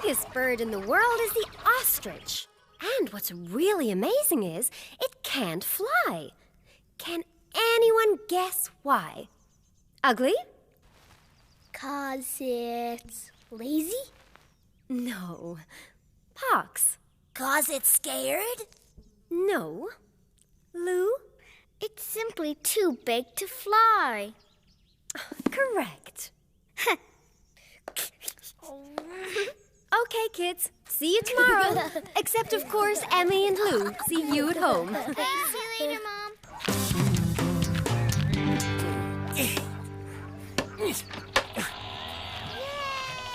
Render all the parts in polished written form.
biggest bird in the world is the ostrich. And what's really amazing is it can't fly. Can anyone guess why? Ugly? 'Cause it's lazy? No. Pox? 'Cause it's scared? No. Lou? It's simply too big to fly. Correct. Okay, kids. See you tomorrow. Except, of course, Emmy and Lou. See you at home. Hey, see you later, Mom.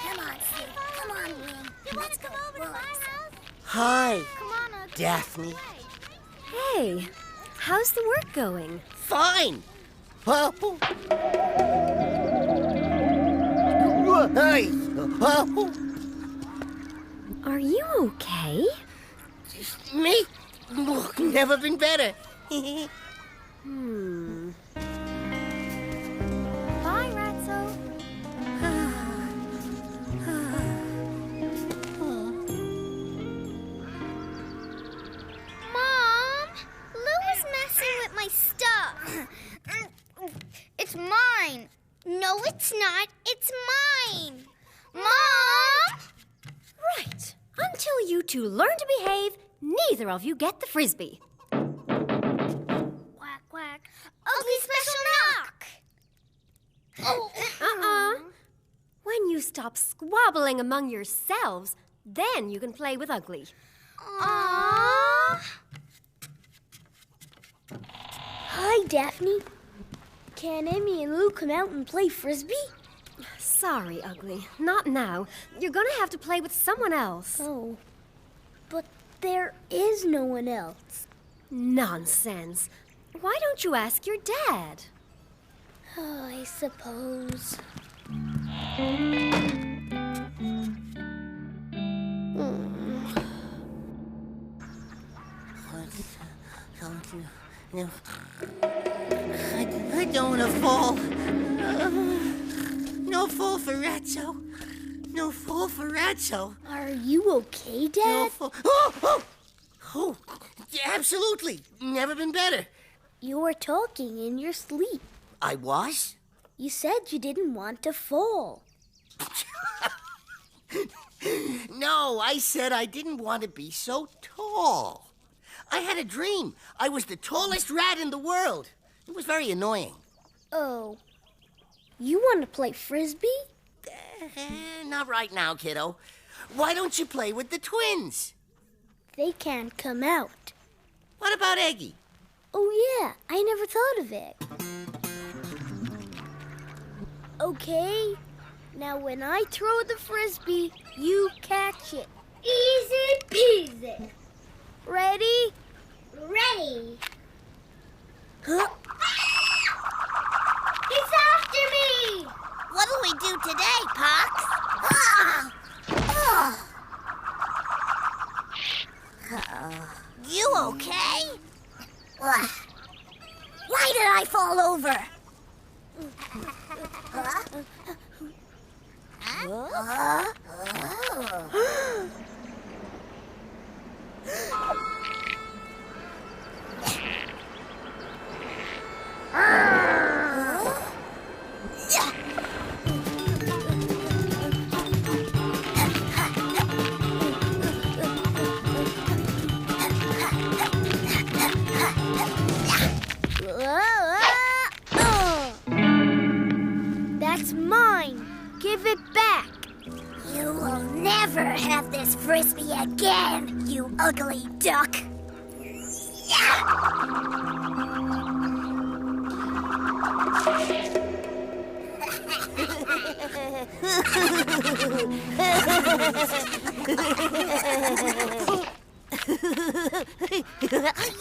Come on, Sid. Come on, Lou. You want to come over to my house? Hi, Come on, Daphne. Hey, how's the work going? Fine. Oh. Hey. Oh. Are you okay? Me? Oh, never been better. Bye, Ratso. Mom, Lou is messing with my stuff. It's mine. No, it's not. It's mine. Mom! Right. Until you two learn to behave, neither of you get the frisbee. Quack, quack. Ugly special knock. Uh-uh. When you stop squabbling among yourselves, then you can play with Ugly. Aww. Hi, Daphne. Can Emmy and Lou come out and play frisbee? Sorry, Ugly. Not now. You're gonna have to play with someone else. Oh, but there is no one else. Nonsense. Why don't you ask your dad? Oh, I suppose. I don't want to fall. No fall for Ratso. No fall for Ratso. Are you okay, No Dad? fall. Oh, absolutely. Never been better. You were talking in your sleep. I was? You said you didn't want to fall. No, I said I didn't want to be so tall. I had a dream. I was the tallest rat in the world. It was very annoying. Oh, you want to play frisbee? Not right now, kiddo. Why don't you play with the twins? They can't come out. What about Eggie? Oh, yeah, I never thought of it. Okay, now when I throw the frisbee, you catch it. Easy peasy. Ready? Ready. Huh? He's after me. What'll we do today, Pox? You okay? Why did I fall over? That's mine. Give it back. You will never have this frisbee again, you ugly duck.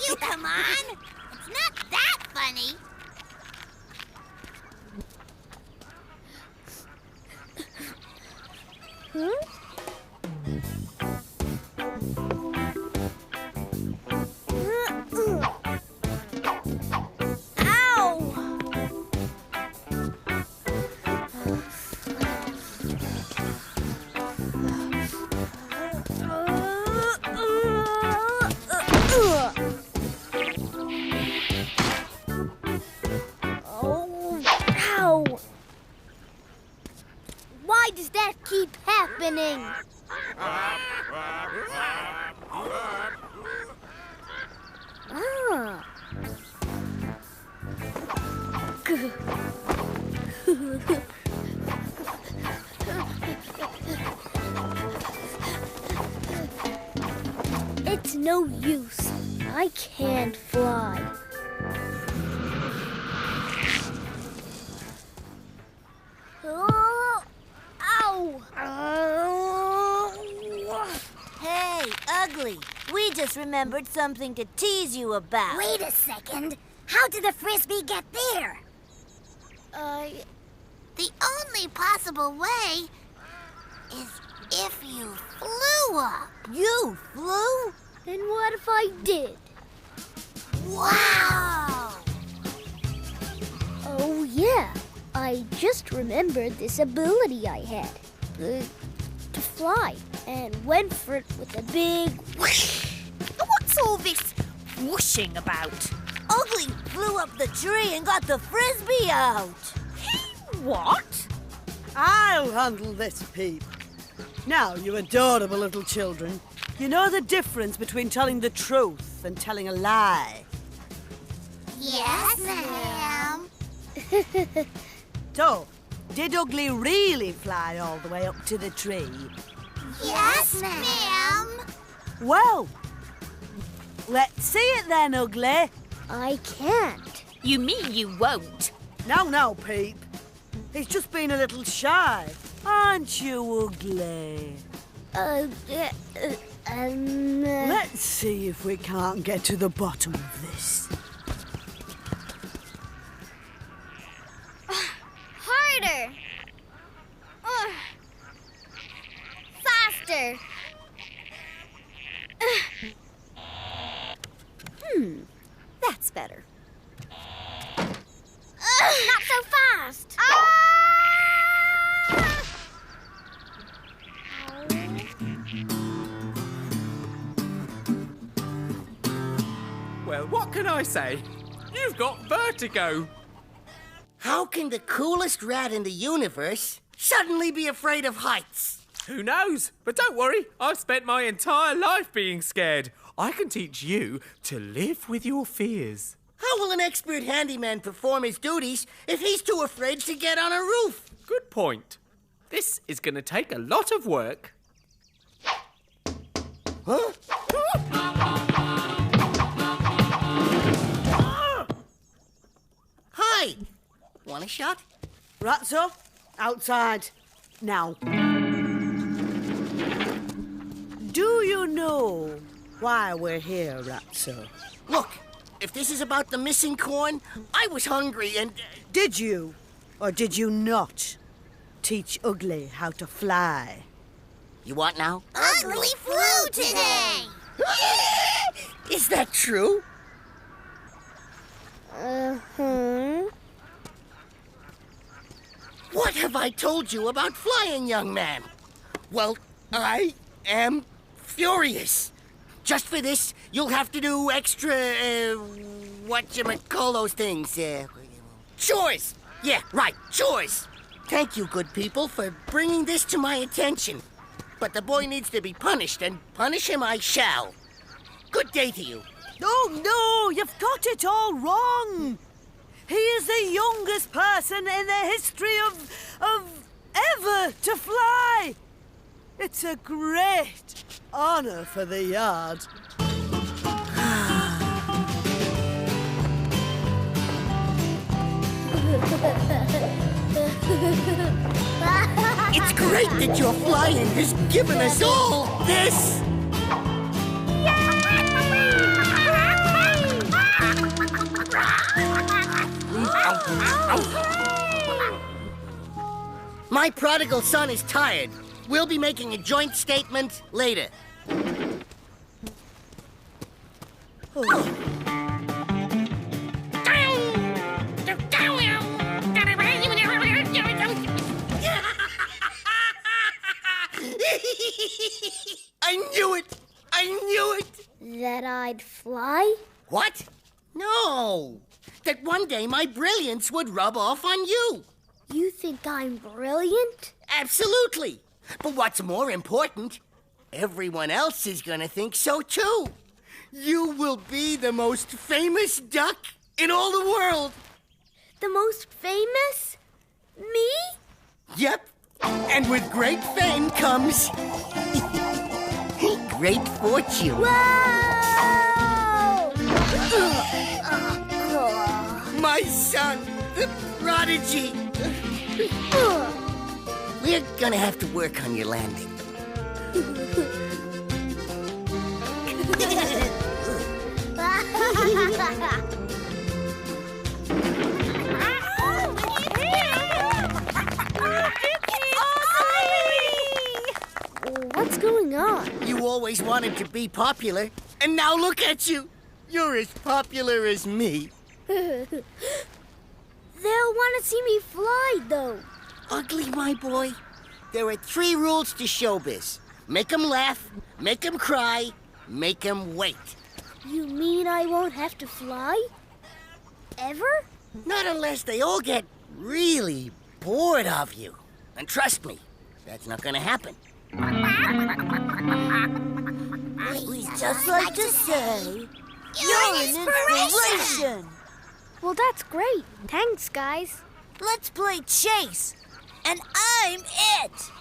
You come on. It's not that funny. keep happening. Ah. It's no use. I can't fly. Oh, ow! Hey, Ugly, we just remembered something to tease you about. Wait a second. How did the frisbee get there? The only possible way is if you flew up. You flew? Then what if I did? Wow! Oh, yeah. I just remembered this ability I had. To fly. And went for it with a big whoosh. What's all this whooshing about? Ugly flew up the tree and got the frisbee out. What? I'll handle this, Peep. Now, you adorable little children, you know the difference between telling the truth and telling a lie. Yes, ma'am. So, did Ugly really fly all the way up to the tree? Yes, ma'am. Well, let's see it then, Ugly. I can't. You mean you won't? No, Peep. He's just been a little shy. Aren't you, Ugly? Let's see if we can't get to the bottom of this. Harder. Faster. That's better. Not so fast. Well, what can I say? You've got vertigo. How can the coolest rat in the universe suddenly be afraid of heights? Who knows? But don't worry, I've spent my entire life being scared. I can teach you to live with your fears. How will an expert handyman perform his duties if he's too afraid to get on a roof? Good point. This is going to take a lot of work. Huh? Hi! Want a shot? Ratso, outside. Now. Do you know why we're here, Ratso? Look, if this is about the missing corn, I was hungry and... Did you, or did you not, teach Ugly how to fly? You what now? Ugly flew today. Is that true? What have I told you about flying, young man? Well, I am furious. Just for this, you'll have to do extra, whatchamacall those things, chores. Yeah, right, chores. Thank you, good people, for bringing this to my attention. But the boy needs to be punished, and punish him I shall. Good day to you. Oh, no, you've got it all wrong. He is the youngest person in the history of ever to fly. It's a great honor for the yard. It's great that your flying has given us all this. My prodigal son is tired. We'll be making a joint statement later. I knew it! I knew it! That I'd fly? What? No! That one day my brilliance would rub off on you. You think I'm brilliant? Absolutely! But what's more important, everyone else is gonna think so too. You will be the most famous duck in all the world. The most famous? Me? Yep. And with great fame comes great fortune. Whoa! My son, the prodigy. We're gonna have to work on your landing. What's going on? You always wanted to be popular, and now look at you. You're as popular as me. They'll want to see me fly, though. Ugly, my boy. There are 3 rules to showbiz. Make 'em laugh, make 'em cry, make 'em wait. You mean I won't have to fly? Ever? Not unless they all get really bored of you. And trust me, that's not gonna happen. We'd just like to say, you're an inspiration. Well, that's great. Thanks, guys. Let's play chase, and I'm it.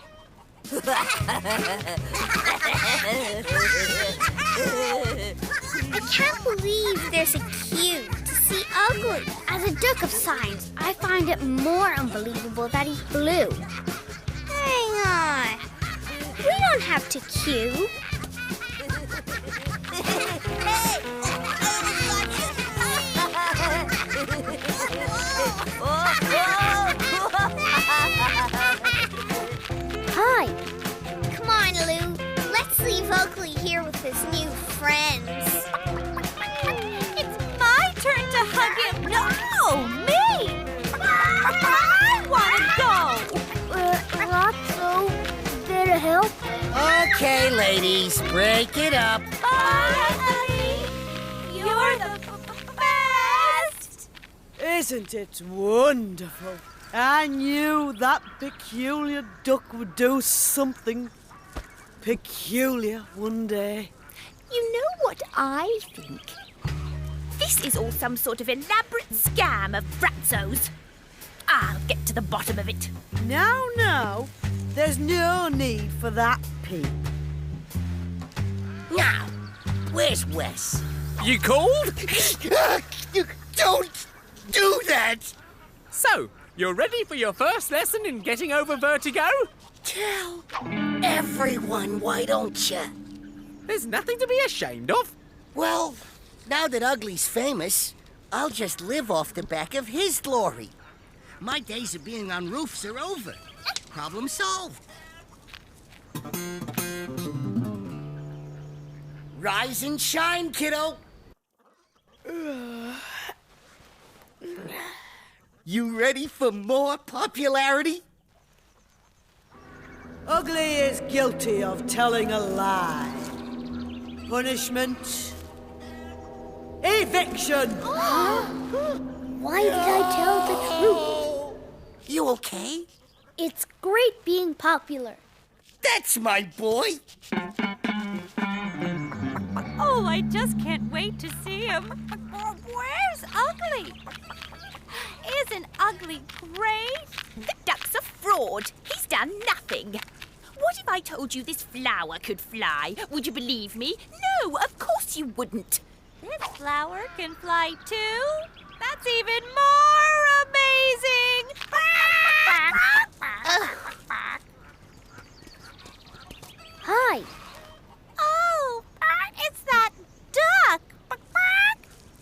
I can't believe there's a queue to see Ugly. As a duck of science, I find it more unbelievable that he flew. Hang on. We don't have to queue. Hi. Come on, Lou. Let's leave Ugly here with his new friends. It's my turn to hug him. No, me! I want to go! Ratso, bit of help? Okay, ladies, break it up. Bye! You're the best! Isn't it wonderful? I knew that peculiar duck would do something peculiar one day. You know what I think? This is all some sort of elaborate scam of Ratso's. I'll get to the bottom of it. Now, there's no need for that, Pete. Now, where's Wes? You called? You don't do that! So, you're ready for your first lesson in getting over vertigo? Tell everyone, why don't you? There's nothing to be ashamed of. Well, now that Ugly's famous, I'll just live off the back of his glory. My days of being on roofs are over. Problem solved. Rise and shine, kiddo. You ready for more popularity? Ugly is guilty of telling a lie. Punishment. Eviction! Why did I tell the truth? You okay? It's great being popular. That's my boy. Oh, I just can't wait to see him. Where's Ugly? Isn't Ugly great? The duck's a fraud. He's done nothing. What if I told you this flower could fly? Would you believe me? No, of course you wouldn't. This flower can fly too? That's even more amazing! Hi. Oh, it's that duck.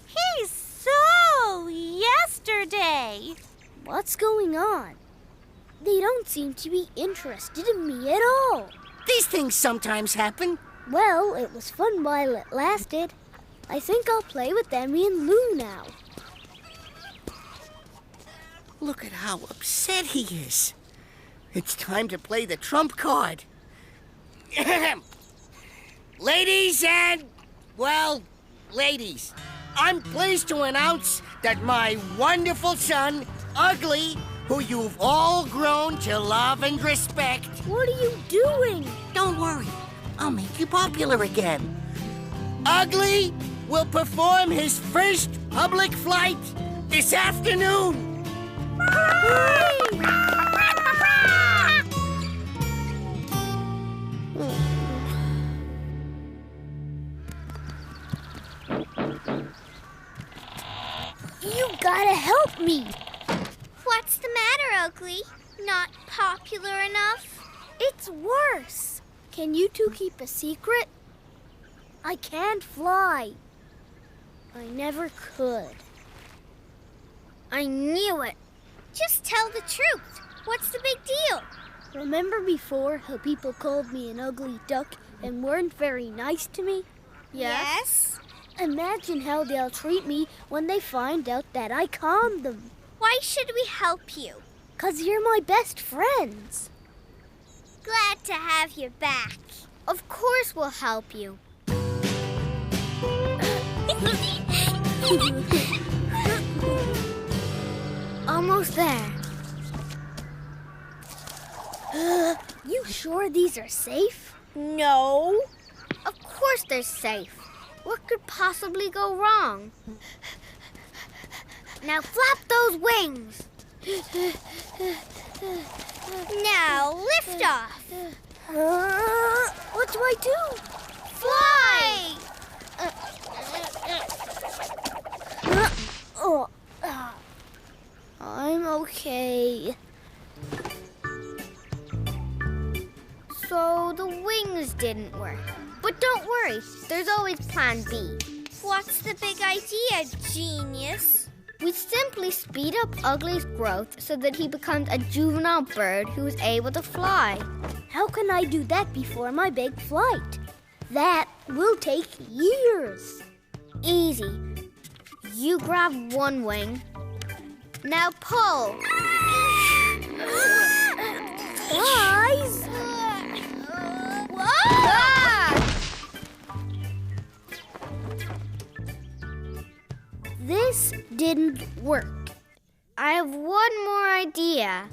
He's so yesterday. What's going on? They don't seem to be interested in me at all. These things sometimes happen. Well, it was fun while it lasted. I think I'll play with Emmy and Lou now. Look at how upset he is. It's time to play the trump card. Ladies, I'm pleased to announce that my wonderful son, Ugly, who you've all grown to love and respect. What are you doing? Don't worry, I'll make you popular again. Ugly will perform his first public flight this afternoon. You gotta help me. What's the matter, Ugly? Not popular enough? It's worse. Can you two keep a secret? I can't fly. I never could. I knew it. Just tell the truth. What's the big deal? Remember before how people called me an ugly duck and weren't very nice to me? Yes? Imagine how they'll treat me when they find out that I calmed them. Why should we help you? 'Cause you're my best friends. Glad to have you back. Of course we'll help you. Almost there. You sure these are safe? No. Of course they're safe. What could possibly go wrong? Now flap those wings. Now lift off. What do I do? Fly! I'm okay. So the wings didn't work. But don't worry, there's always plan B. What's the big idea, genius? We simply speed up Ugly's growth so that he becomes a juvenile bird who is able to fly. How can I do that before my big flight? That will take years. Easy. You grab one wing. Now pull. Guys! This didn't work. I have one more idea.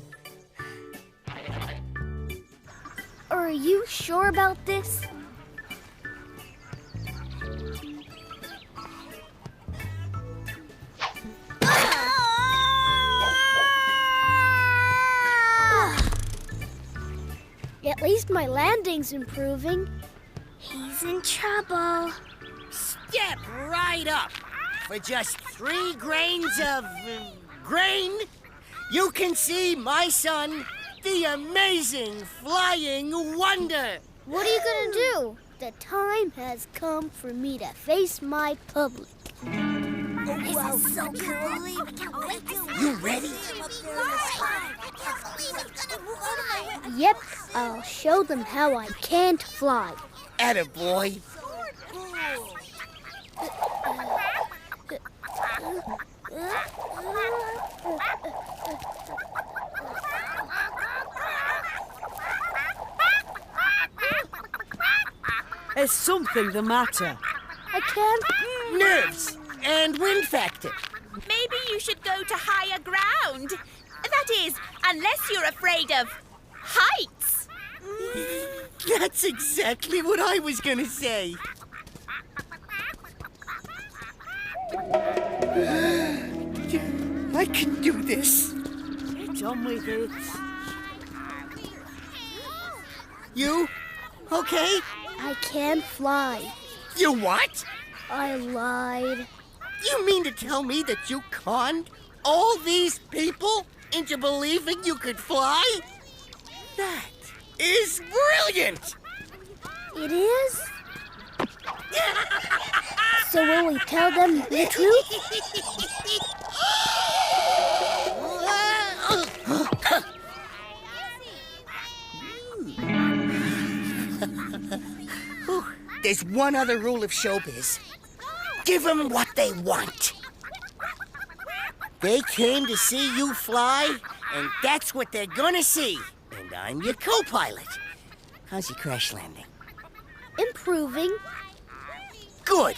Are you sure about this? At least my landing's improving. He's in trouble. Step right up. For just 3 grains of grain, you can see my son, the amazing flying wonder. What are you gonna do? The time has come for me to face my public. This is so cool. You ready? Yep, I'll show them how I can't fly. Attaboy. Is something the matter? I can't. Nerves and wind factor. Maybe you should go to higher ground. That is, unless you're afraid of heights. That's exactly what I was gonna say. I can do this. Get on with it. You? Okay? I can't fly. You what? I lied. You mean to tell me that you conned all these people into believing you could fly? That is brilliant! It is? So will we tell them the truth? There's one other rule of showbiz. Give them what they want. They came to see you fly, and that's what they're gonna see. And I'm your co-pilot. How's your crash landing? Improving. Good.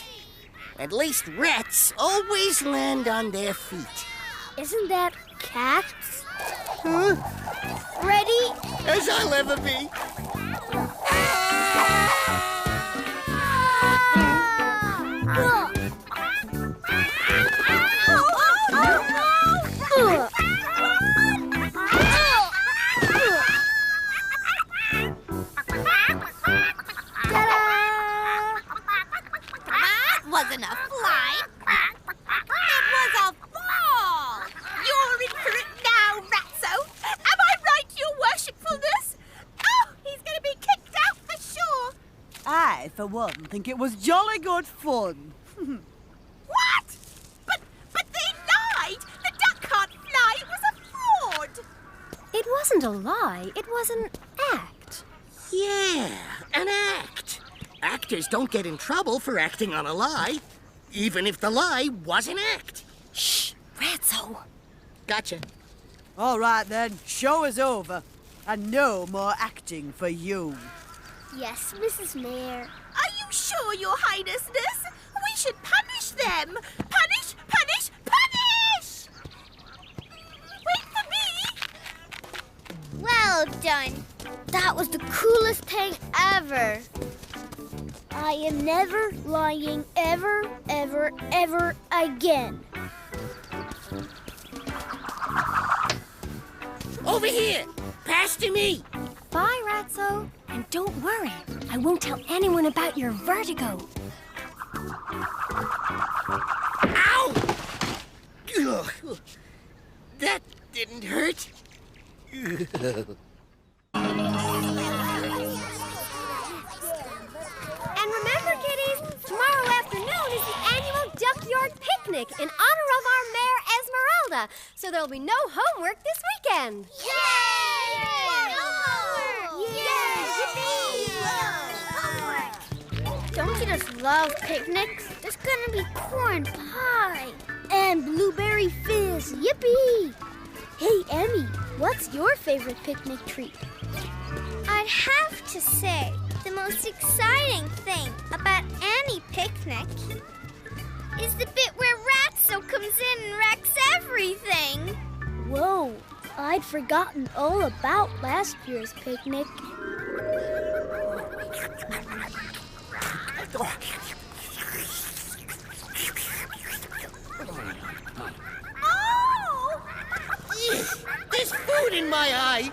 At least rats always land on their feet. Isn't that cats? Huh? Ready? as I'll ever be. That wasn't a fly. It was a fall. You're in for it now, Ratso. Am I right, your worshipfulness? Oh, he's going to be kicked out for sure. I, for one, think it was jolly good fun. What? But they lied. The duck can't fly. It was a fraud. It wasn't a lie, it was an act. Yeah, an act. Actors don't get in trouble for acting on a lie, even if the lie was an act. Shh, Ratso. Gotcha. All right then, show is over. And no more acting for you. Yes, Mrs. Mayor. Are you sure, your highnessness? We should punish them. Punish, punish, punish! Wait for me. Well done. That was the coolest thing ever. I am never lying ever, ever, ever again. Over here! Pass to me! Bye, Ratso. And don't worry, I won't tell anyone about your vertigo. Ow! Ugh. That didn't hurt. And remember, kiddies, tomorrow afternoon is the annual Duckyard Picnic in honor of our Mayor Esmeralda. So there'll be no homework this weekend. Yay! Don't you just love picnics? There's gonna be corn pie. And blueberry fizz. Yippee! Hey, Emmy, what's your favorite picnic treat? I'd have to say the most exciting thing about any picnic is the bit where Ratso comes in and wrecks everything. Whoa, I'd forgotten all about last year's picnic. Oh! There's food in my eye.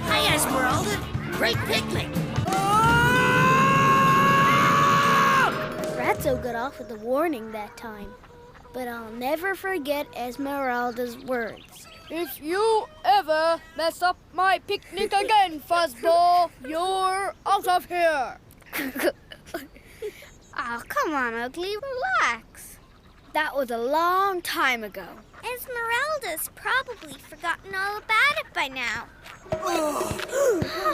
Hi, Esmeralda. Great picnic. Ratso got off with a warning that time. But I'll never forget Esmeralda's words. If you ever mess up my picnic again, Fuzzball, you're out of here. Oh, come on, Ugly, relax. That was a long time ago. Esmeralda's probably forgotten all about it by now.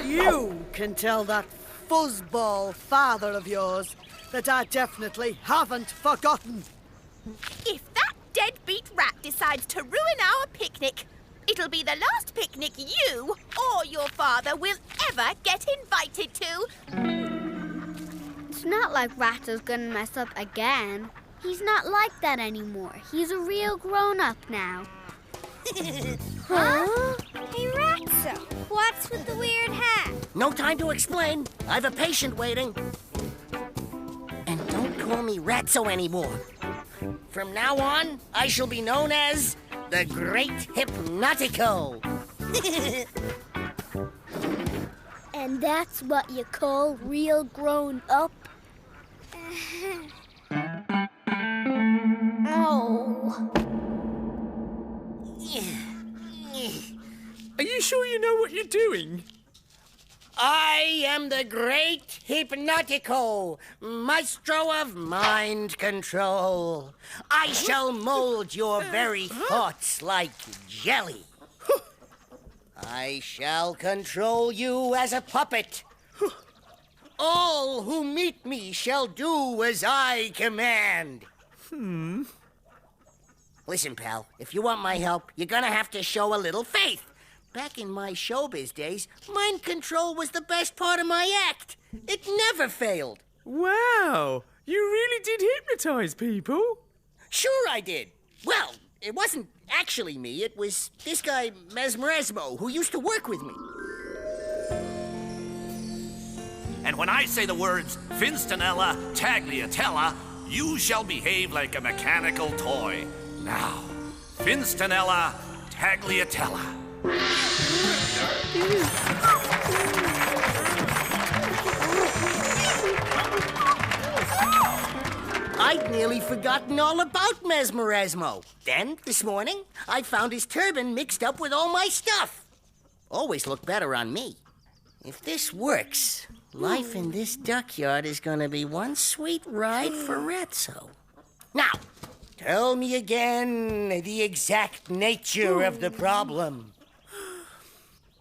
You can tell that fuzzball father of yours that I definitely haven't forgotten. If that deadbeat rat decides to ruin our picnic, it'll be the last picnic you or your father will ever get invited to. It's not like Ratso's gonna mess up again. He's not like that anymore. He's a real grown-up now. Huh? Hey, Ratso, what's with the weird hat? No time to explain. I've a patient waiting. And don't call me Ratso anymore. From now on, I shall be known as the Great Hypnotico. And that's what you call real grown up? Oh. Are you sure you know what you're doing? I am the Great Hypnotico, maestro of mind control. I shall mold your very thoughts like jelly. I shall control you as a puppet. All who meet me shall do as I command. Listen, pal, if you want my help, you're gonna have to show a little faith. Back in my showbiz days, mind control was the best part of my act. It never failed. Wow! You really did hypnotize people? Sure I did. Well, it wasn't actually me. It was this guy, Mesmeresmo, who used to work with me. And when I say the words Finstonella, Tagliatella, you shall behave like a mechanical toy. Now, Finstonella, Tagliatella. I'd nearly forgotten all about Mesmeresmo. Then, this morning, I found his turban mixed up with all my stuff. Always looked better on me. If this works, life in this duckyard is gonna be one sweet ride for Ratso. Now, tell me again the exact nature of the problem.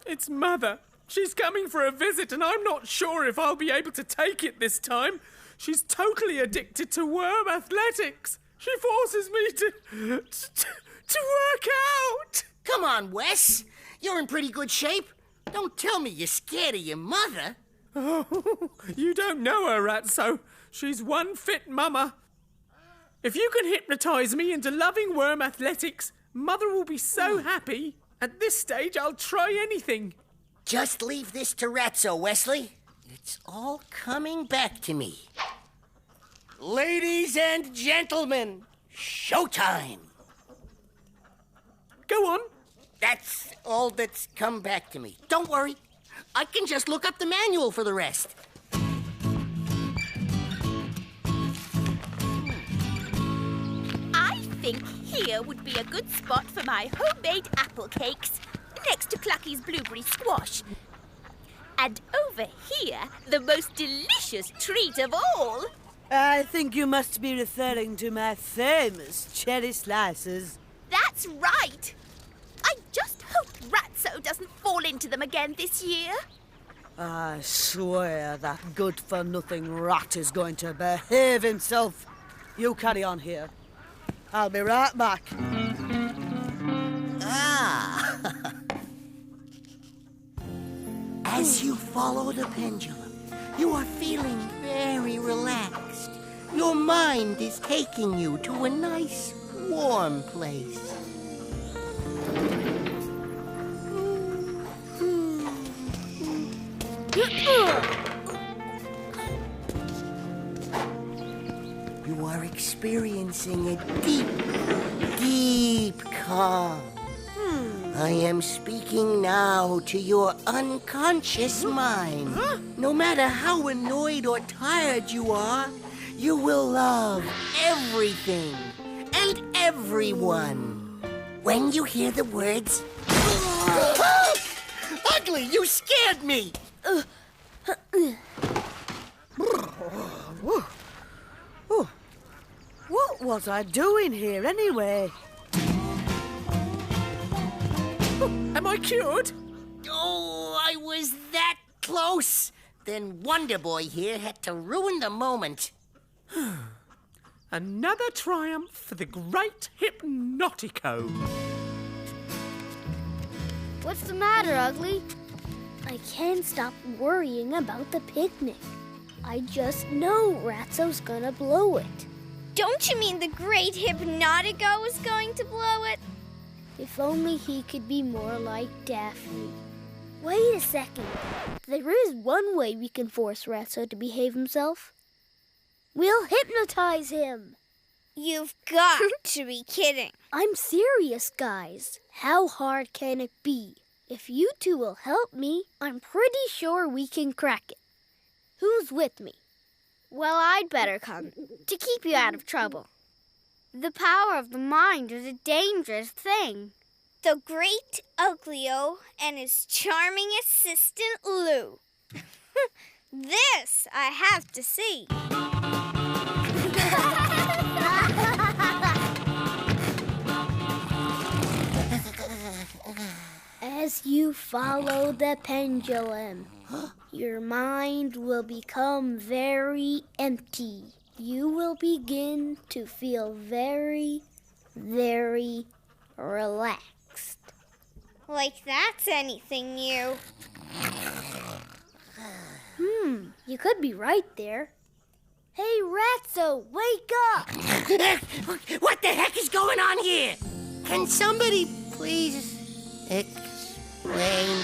It's Mother. She's coming for a visit, and I'm not sure if I'll be able to take it this time. She's totally addicted to worm athletics. She forces me to work out. Come on, Wes. You're in pretty good shape. Don't tell me you're scared of your mother. Oh, you don't know her, Ratso. She's one fit mama. If you can hypnotize me into loving worm athletics, Mother will be so happy. At this stage, I'll try anything. Just leave this to Ratso, Wesley. It's all coming back to me. Ladies and gentlemen, showtime. Go on. That's all that's come back to me. Don't worry. I can just look up the manual for the rest. I think here would be a good spot for my homemade apple cakes, next to Clucky's blueberry squash. And over here, the most delicious treat of all. I think you must be referring to my famous cherry slices. That's right. I just hope Ratso doesn't fall into them again this year. I swear that good-for-nothing rat is going to behave himself. You carry on here. I'll be right back. As you follow the pendulum, you are feeling very relaxed. Your mind is taking you to a nice, warm place. You are experiencing a deep, deep calm. I am speaking now to your unconscious mind. No matter how annoyed or tired you are, you will love everything and everyone. When you hear the words, Ugly, you scared me! What was I doing here anyway? Am I cured? Oh, I was that close. Then Wonder Boy here had to ruin the moment. Another triumph for the great Hypnotico. What's the matter, Ugly? I can't stop worrying about the picnic. I just know Ratso's gonna blow it. Don't you mean the great Hypnotico is going to blow it? If only he could be more like Daphne. Wait a second. There is one way we can force Ratso to behave himself. We'll hypnotize him. You've got to be kidding. I'm serious, guys. How hard can it be? If you two will help me, I'm pretty sure we can crack it. Who's with me? Well, I'd better come to keep you out of trouble. The power of the mind is a dangerous thing. The great Uglio and his charming assistant Lou. This I have to see. As you follow the pendulum, your mind will become very empty. You will begin to feel very, very relaxed. Like that's anything new. You could be right there. Hey, Ratso, wake up! What the heck is going on here? Can somebody please explain?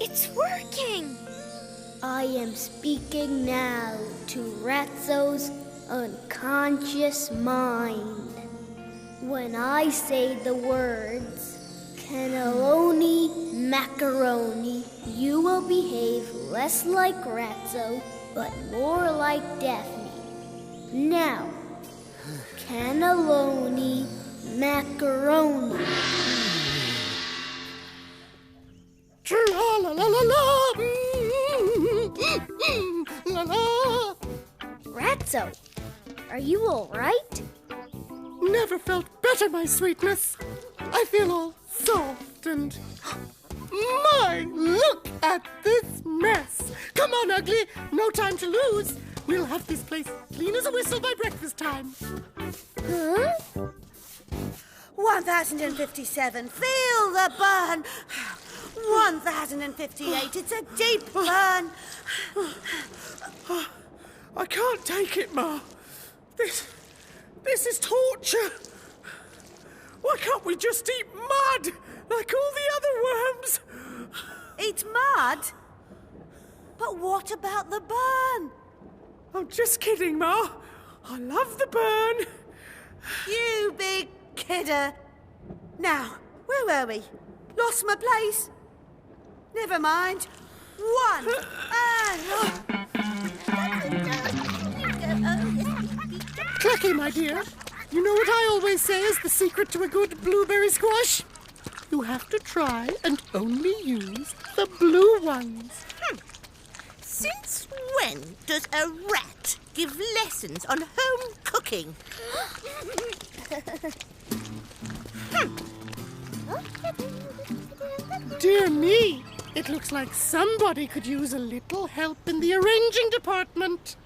It's working! I am speaking now to Ratso's unconscious mind. When I say the words, cannelloni macaroni, you will behave less like Ratso, but more like Daphne. Now, cannelloni macaroni. Ratso, are you all right? Never felt better, my sweetness. I feel all soft and... My, look at this mess. Come on, Ugly. No time to lose. We'll have this place clean as a whistle by breakfast time. Huh? 1057. Feel the burn. 1058. It's a deep burn. I can't take it, Ma. This is torture. Why can't we just eat mud like all the other worms? Eat mud? But what about the burn? I'm just kidding, Ma. I love the burn. You big kidder. Now, where were we? Lost my place? Never mind. One and... Clacky, my dear. You know what I always say is the secret to a good blueberry squash? You have to try and only use the blue ones. Since when does a rat give lessons on home cooking? Dear me, it looks like somebody could use a little help in the arranging department.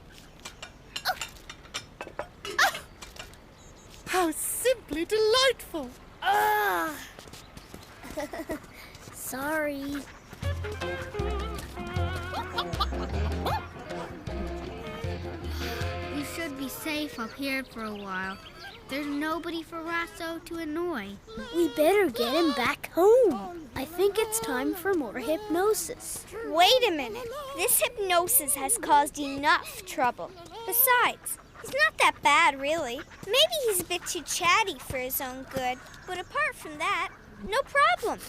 How simply delightful! Sorry. We should be safe up here for a while. There's nobody for Ratso to annoy. We better get him back home. I think it's time for more hypnosis. Wait a minute. This hypnosis has caused enough trouble. Besides, he's not that bad, really. Maybe he's a bit too chatty for his own good. But apart from that, no problem.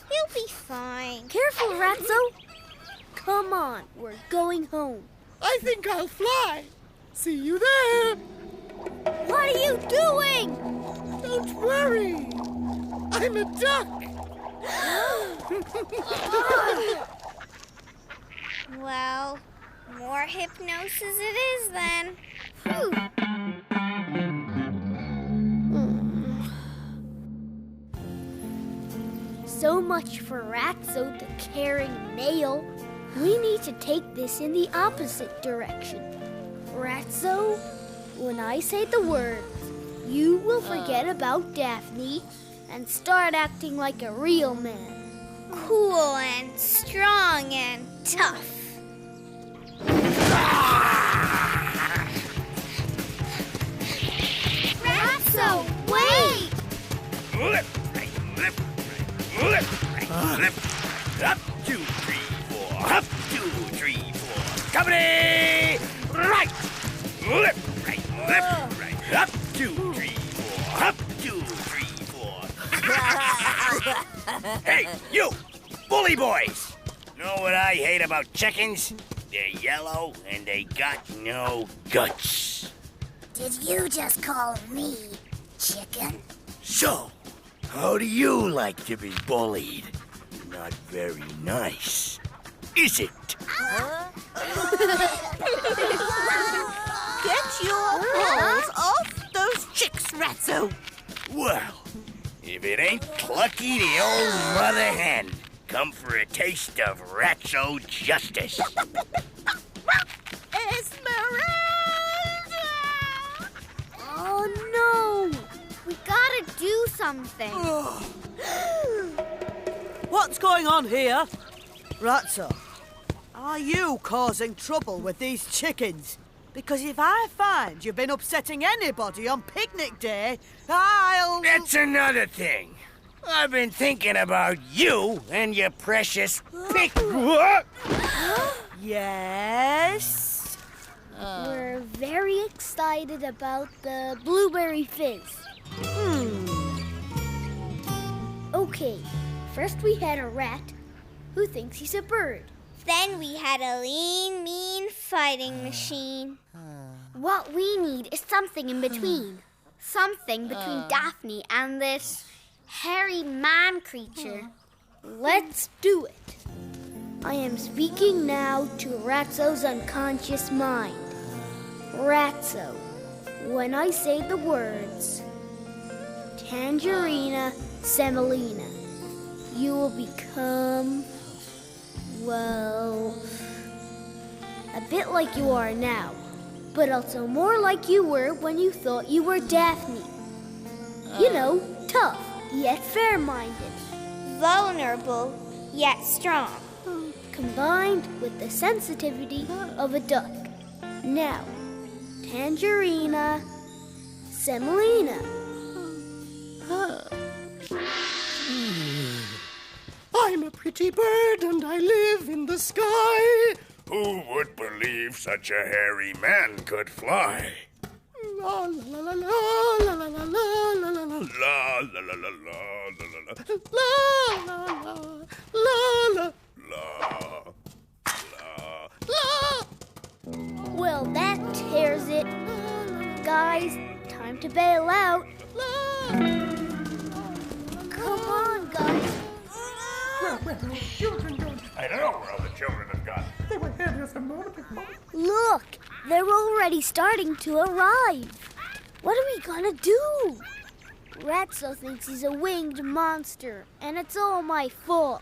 He'll be fine. Careful, Ratso. Come on, we're going home. I think I'll fly. See you there. What are you doing? Don't worry. I'm a duck. Well, more hypnosis it is then. So much for Ratso, the caring nail. We need to take this in the opposite direction. Ratso, when I say the words, you will forget about Daphne and start acting like a real man. Cool and strong and tough. Ratso, wait! Up, 2, 3, 4. Up, 2, 3, 4. Company! Right! Left, right, left, right. Up, 2, 3, 4. Up, 2, 3, 4. Hey, you! Bully boys! Know what I hate about chickens? They're yellow and they got no guts. Did you just call me chicken? So, how do you like to be bullied? Not very nice, is it? Get your paws off those chicks, Ratso. Well, if it ain't Clucky the old mother hen, come for a taste of Ratso justice. Esmeralda! something. What's going on here? Ratso, are you causing trouble with these chickens? Because if I find you've been upsetting anybody on picnic day, I'll... That's another thing. I've been thinking about you and your precious What? Yes? We're very excited about the blueberry fizz. Okay, first we had a rat who thinks he's a bird. Then we had a lean, mean fighting machine. What we need is something in between. Something between Daphne and this hairy man creature. Let's do it. I am speaking now to Ratso's unconscious mind. Ratso, when I say the words Tangerina Semolina, you will become, well, a bit like you are now, but also more like you were when you thought you were Daphne. You know, tough, yet fair-minded. Vulnerable, yet strong. Combined with the sensitivity of a duck. Now, Tangerina Semolina. I'm a pretty bird and I live in the sky. Who would believe such a hairy man could fly? La la la la la la la la la la La la la la la la la la la. la La. Well, that tears it. Guys, time to bail out. Come on, guys. I don't know where all the children have gone. They were here just a moment ago. Look, they're already starting to arrive. What are we gonna do? Ratso thinks he's a winged monster, and it's all my fault.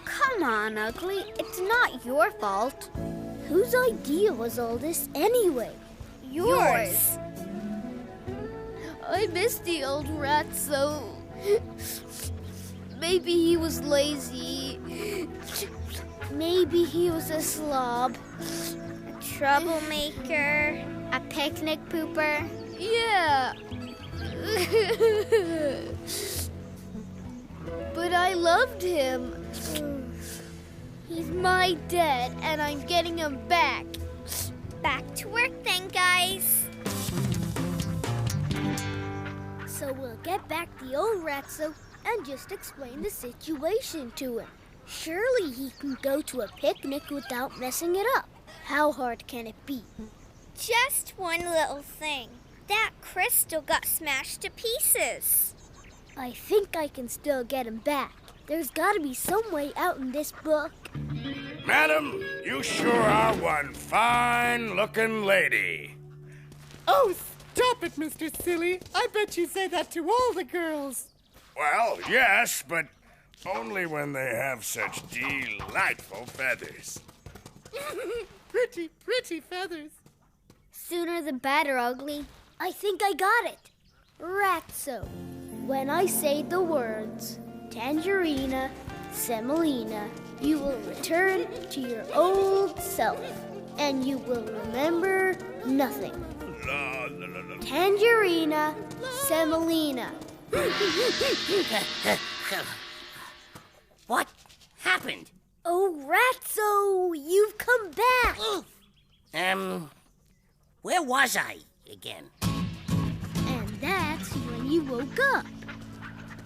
Come on, Ugly. It's not your fault. Whose idea was all this anyway? Yours. I miss the old Ratso. Maybe he was lazy. Maybe he was a slob. A troublemaker. A picnic pooper. Yeah. But I loved him. He's my dad, and I'm getting him back. Back to work then, guys. So we'll get back the old Ratso and just explain the situation to him. Surely he can go to a picnic without messing it up. How hard can it be? Just one little thing. That crystal got smashed to pieces. I think I can still get him back. There's got to be some way out in this book. Madam, you sure are one fine-looking lady. Oh, stop it, Mr. Silly. I bet you say that to all the girls. Well, yes, but only when they have such delightful feathers. Pretty, pretty feathers. Sooner the better, Ugly. I think I got it. Ratso. When I say the words Tangerina Semolina, you will return to your old self, and you will remember nothing. La, la, la, la. Tangerina Semolina. What happened? Oh, Ratso, you've come back. Where was I again? And that's when you woke up.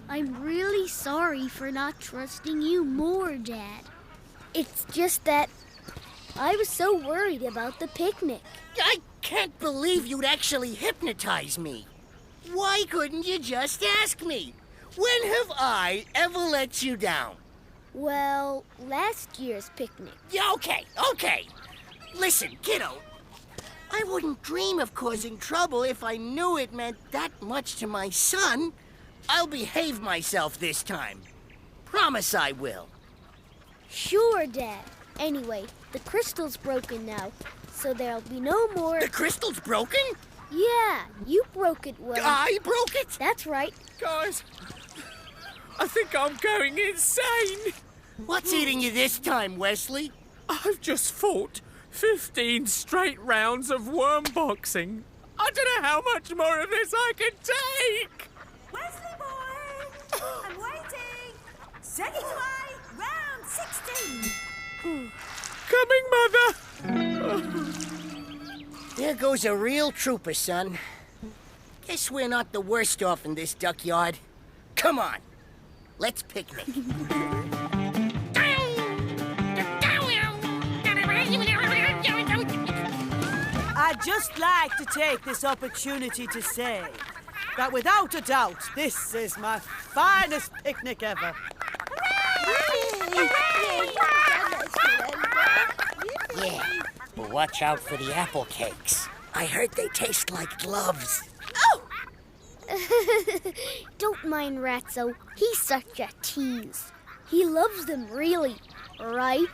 I'm really sorry for not trusting you more, Dad. It's just that I was so worried about the picnic. I can't believe you'd actually hypnotize me. Why couldn't you just ask me? When have I ever let you down? Well, last year's picnic. Yeah, okay. Listen, kiddo. I wouldn't dream of causing trouble if I knew it meant that much to my son. I'll behave myself this time. Promise I will. Sure, Dad. Anyway, the crystal's broken now, so there'll be no more... The crystal's broken? Yeah, you broke it, Will. I broke it? That's right. Guys, I think I'm going insane. What's eating you this time, Wesley? I've just fought 15 straight rounds of worm boxing. I don't know how much more of this I can take. Wesley boy! I'm waiting! Second way, round 16. Coming, Mother. There goes a real trooper, son. Guess we're not the worst off in this duck yard. Come on, let's picnic. I'd just like to take this opportunity to say that without a doubt, this is my finest picnic ever. Yeah, but watch out for the apple cakes. I heard they taste like gloves. Don't mind Ratso. He's such a tease. He loves them really, right?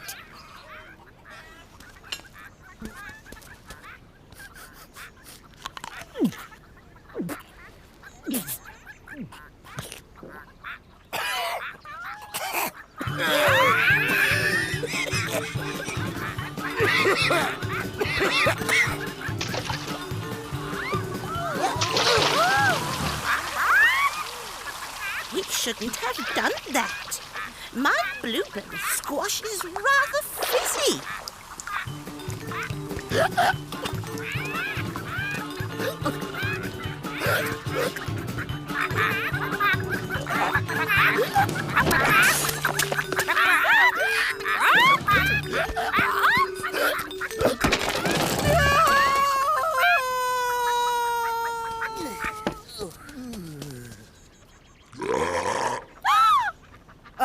He shouldn't have done that. My blueberry squash is rather fizzy.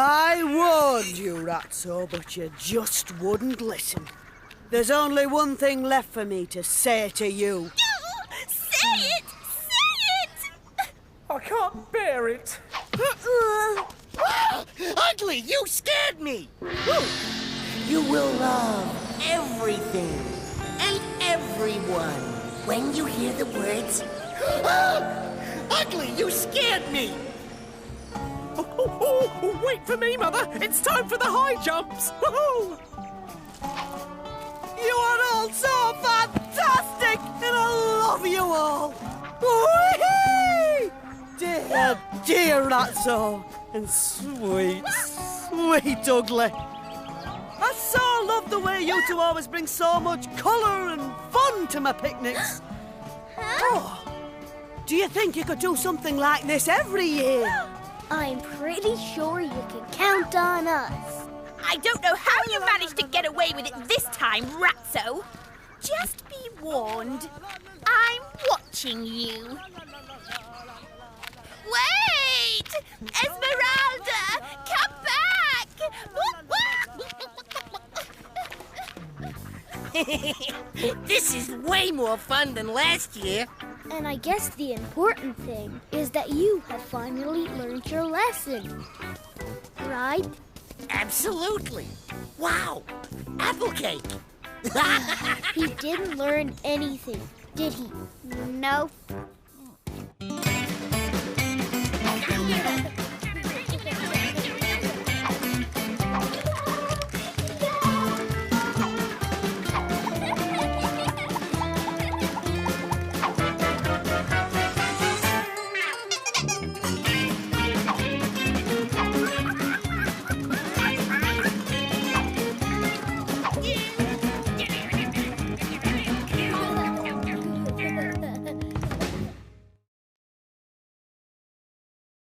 I warned you, Ratso, but you just wouldn't listen. There's only one thing left for me to say to you. Say it! Say it! I can't bear it. Ugly, you scared me! You will love everything and everyone when you hear the words, Ugly, you scared me! Oh, wait for me, Mother. It's time for the high jumps. Woohoo! You are all so fantastic, and I love you all. Whee! Dear Ratso, and sweet Ugly. I so love the way you two always bring so much colour and fun to my picnics. Oh, do you think you could do something like this every year? I'm pretty sure you can count on us. I don't know how you managed to get away with it this time, Ratso. Just be warned. I'm watching you. Wait! Esmeralda! Come back! This is way more fun than last year. And I guess the important thing is that you have finally learned your lesson. Right? Absolutely. Wow, apple cake. He didn't learn anything, did he? No.